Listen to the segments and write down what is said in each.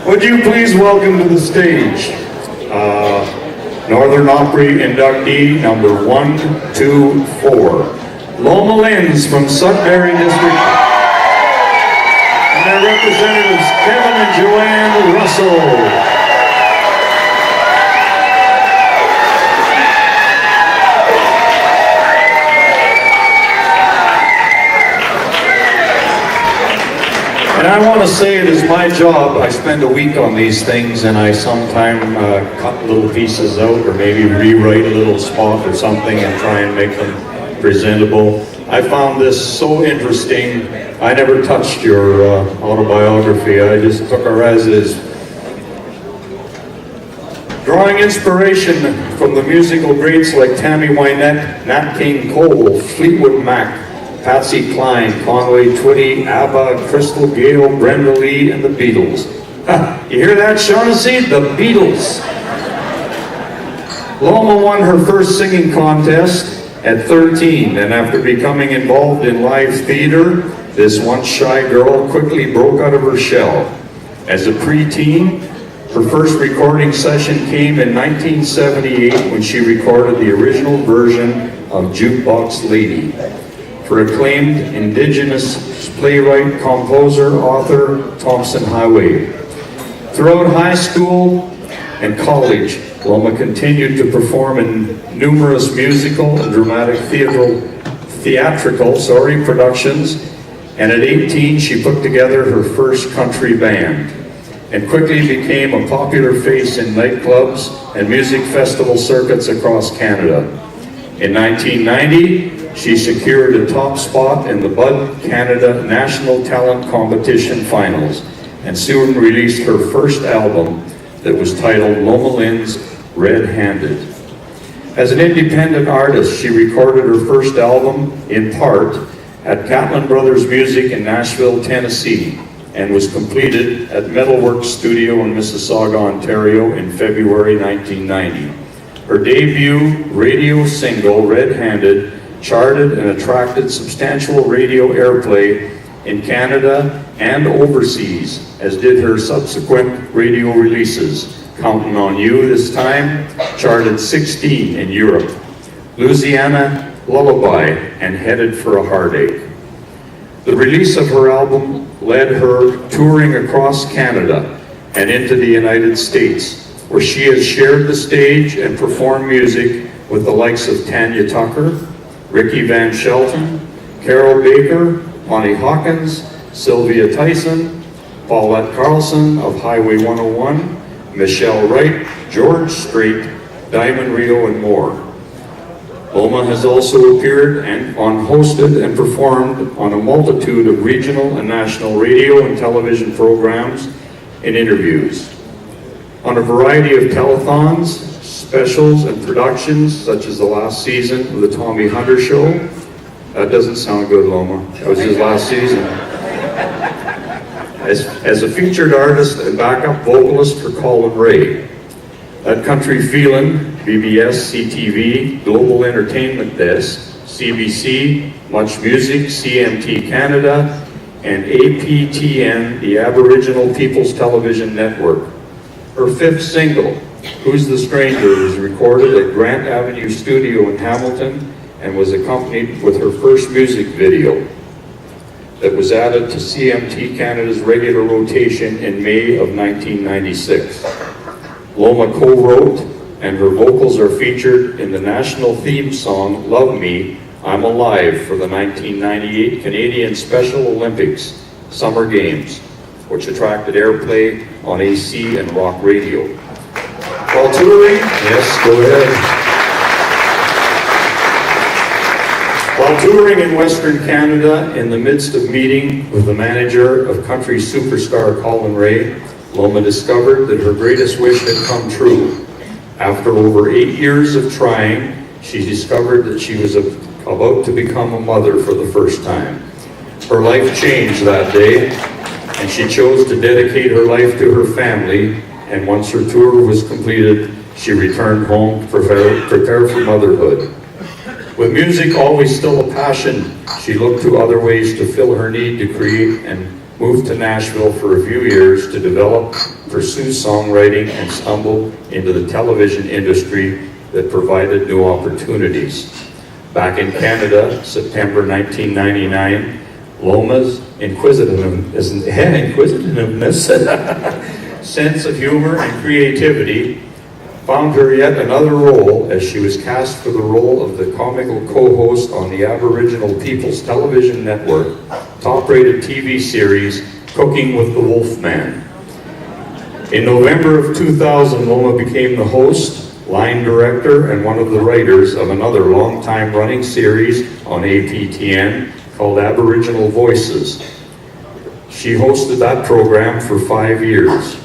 Would you please welcome to the stage Northern Opry inductee number 124, Loma Lyns from Sudbury District, and their representatives Kevin and Joanne Russell. And I want to say it is my job. I spend a week on these things and I sometimes cut little pieces out or maybe rewrite a little spot or something and try and make them presentable. I found this so interesting. I never touched your autobiography. I just took her as is. Drawing inspiration from the musical greats like Tammy Wynette, Nat King Cole, Fleetwood Mac, Patsy Cline, Conway Twitty, ABBA, Crystal Gayle, Brenda Lee, and the Beatles. You hear that, Shaughnessy? The Beatles. Loma won her first singing contest at 13, and after becoming involved in live theater, this once shy girl quickly broke out of her shell. As a preteen, her first recording session came in 1978 when she recorded the original version of Jukebox Lady for acclaimed Indigenous playwright, composer, author Thompson Highway. Throughout high school and college, Loma continued to perform in numerous musical and dramatic theatrical productions, and at 18 she put together her first country band and quickly became a popular face in nightclubs and music festival circuits across Canada. In 1990, she secured a top spot in the Bud Canada National Talent Competition Finals and soon released her first album that was titled Loma Lyns Red-Handed. As an independent artist, she recorded her first album, in part, at Catlin Brothers Music in Nashville, Tennessee, and was completed at Metalworks Studio in Mississauga, Ontario in February 1990. Her debut radio single, Red-Handed, charted and attracted substantial radio airplay in Canada and overseas, as did her subsequent radio releases. Counting on You this time charted 16 in Europe. Louisiana Lullaby and Headed for a Heartache. The release of her album led her touring across Canada and into the United States, where she has shared the stage and performed music with the likes of Tanya Tucker, Ricky Van Shelton, Carol Baker, Bonnie Hawkins, Sylvia Tyson, Paulette Carlson of Highway 101, Michelle Wright, George Strait, Diamond Rio, and more. Loma has also appeared and hosted and performed on a multitude of regional and national radio and television programs and interviews. On a variety of telethons, specials, and productions, such as the last season of the Tommy Hunter Show. That doesn't sound good, Loma. That was his last season. As a featured artist and backup vocalist for Colin Ray. That Country Feelin', BBS, CTV, Global Entertainment Desk, CBC, Much Music, CMT Canada, and APTN, the Aboriginal People's Television Network. Her fifth single, Who's the Stranger, was recorded at Grant Avenue Studio in Hamilton and was accompanied with her first music video that was added to CMT Canada's regular rotation in May of 1996. Loma co-wrote, and her vocals are featured in the national theme song, Love Me, I'm Alive, for the 1998 Canadian Special Olympics Summer Games, which attracted airplay on AC and rock radio. While touring, yes, go ahead. While touring in Western Canada, in the midst of meeting with the manager of country superstar Colin Ray, Loma discovered that her greatest wish had come true. After over 8 years of trying, she discovered that she was about to become a mother for the first time. Her life changed that day, and she chose to dedicate her life to her family, and once her tour was completed, she returned home to prepare for motherhood. With music always still a passion, she looked to other ways to fill her need to create and moved to Nashville for a few years to pursue songwriting, and stumbled into the television industry that provided new opportunities. Back in Canada, September 1999, Loma's inquisitiveness, sense of humor, and creativity found her yet another role as she was cast for the role of the comical co-host on the Aboriginal People's Television Network top-rated TV series Cooking with the Wolfman. In November of 2000, Loma became the host, line director, and one of the writers of another long-time running series on APTN called Aboriginal Voices. She hosted that program for 5 years.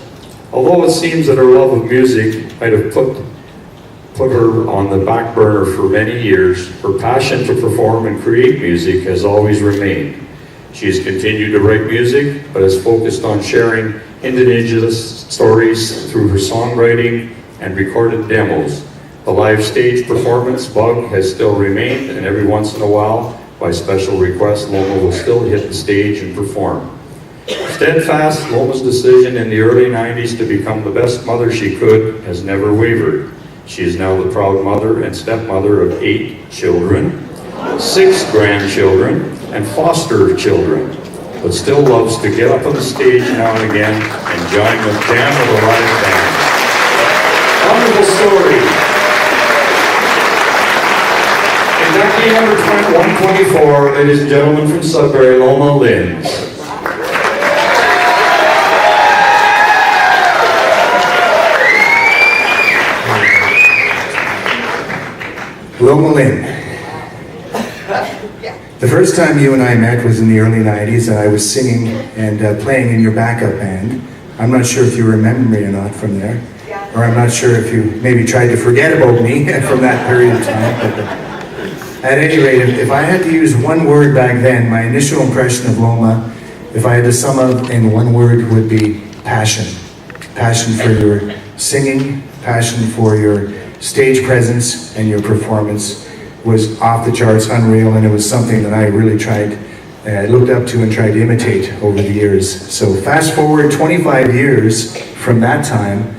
Although it seems that her love of music might have put her on the back burner for many years, her passion to perform and create music has always remained. She has continued to write music, but has focused on sharing Indigenous stories through her songwriting and recorded demos. The live stage performance bug has still remained, and every once in a while, by special request, Loma will still hit the stage and perform. Steadfast, Loma's decision in the early 90s to become the best mother she could has never wavered. She is now the proud mother and stepmother of 8 children, 6 grandchildren, and foster children, but still loves to get up on the stage now and again and join the jam of a live band. Wonderful story. Inductee number 124, ladies and gentlemen, from Sudbury, Loma Lyns. Loma Lyns. The first time you and I met was in the early 90s, and I was singing and playing in your backup band. I'm not sure if you remember me or not from there, or I'm not sure if you maybe tried to forget about me from that period of time. But at any rate, if I had to use one word back then, my initial impression of Loma, if I had to sum up in one word, would be passion. Passion for your singing, passion for your stage presence, and your performance was off the charts, unreal, and it was something that I really looked up to and tried to imitate over the years. So fast forward 25 years from that time,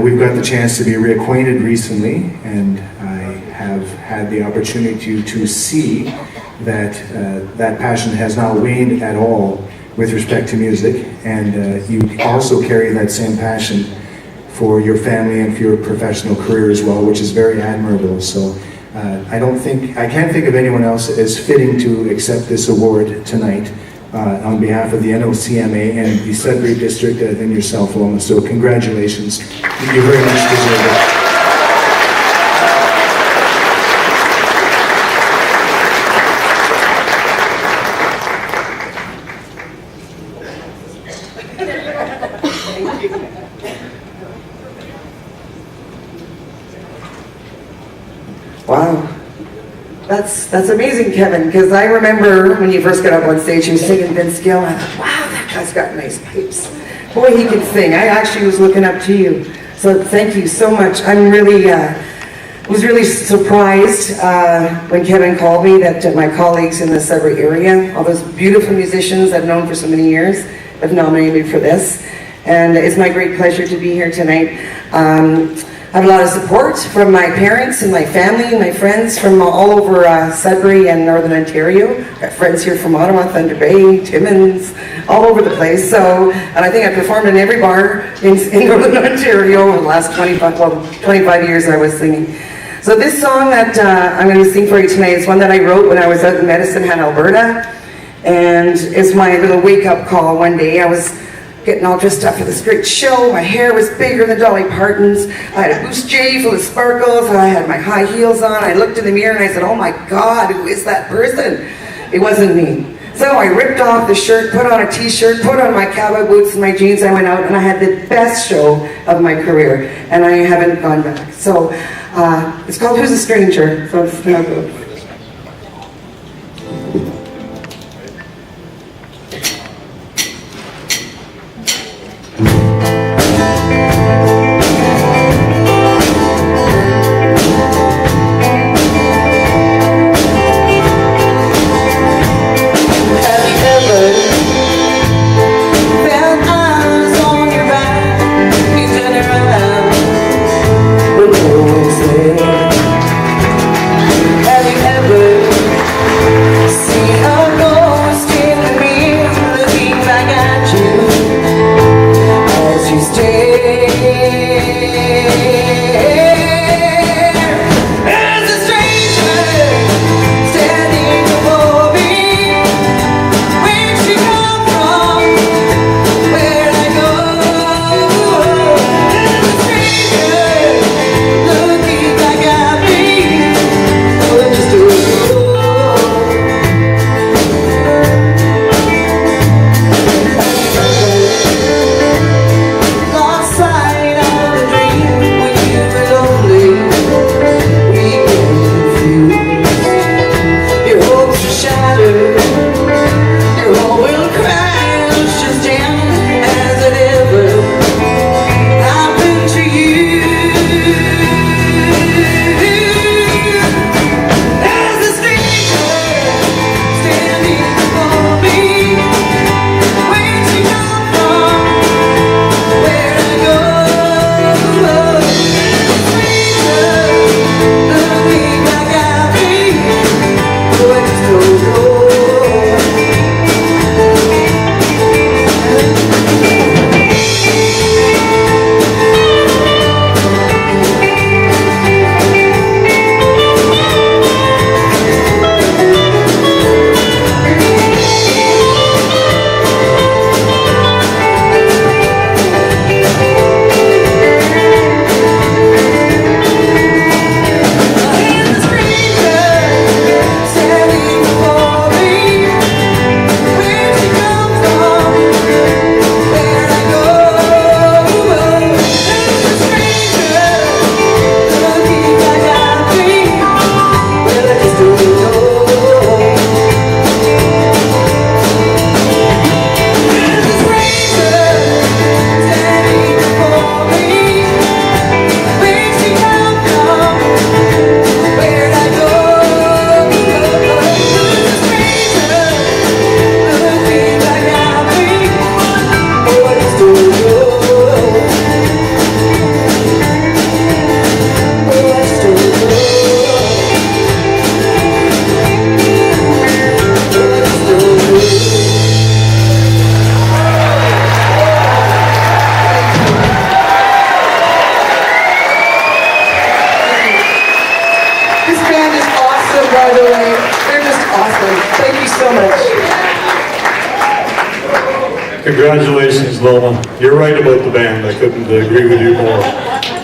we've got the chance to be reacquainted recently, and I have had the opportunity to see that that passion has not waned at all with respect to music, and you also carry that same passion for your family and for your professional career as well, which is very admirable. So I can't think of anyone else as fitting to accept this award tonight on behalf of the NOCMA and the Sudbury District than yourself, Loma. So congratulations. You very much deserve it. Wow, that's amazing, Kevin, because I remember when you first got up on stage, you were singing Vince Gill, and I thought, wow, that guy's got nice pipes. Boy, he can sing. I actually was looking up to you, so thank you so much. I'm really, was really surprised when Kevin called me that my colleagues in the Sudbury area, all those beautiful musicians I've known for so many years, have nominated me for this, and it's my great pleasure to be here tonight. I have a lot of support from my parents and my family and my friends from all over Sudbury and Northern Ontario. I have friends here from Ottawa, Thunder Bay, Timmins, all over the place. So, and I think I performed in every bar in Northern Ontario over the last 25 years I was singing. So this song that I'm going to sing for you tonight is one that I wrote when I was out in Medicine Hat, Alberta. And it's my little wake-up call one day. I was getting all dressed up for this great show. My hair was bigger than Dolly Parton's. I had a bustier full of sparkles. I had my high heels on. I looked in the mirror and I said, oh my God, who is that person? It wasn't me. So I ripped off the shirt, put on a t-shirt, put on my cowboy boots and my jeans. I went out and I had the best show of my career. And I haven't gone back. So it's called Who's a Stranger? So it's now good. Thank you so much. Congratulations, Loma. You're right about the band. I couldn't agree with you more.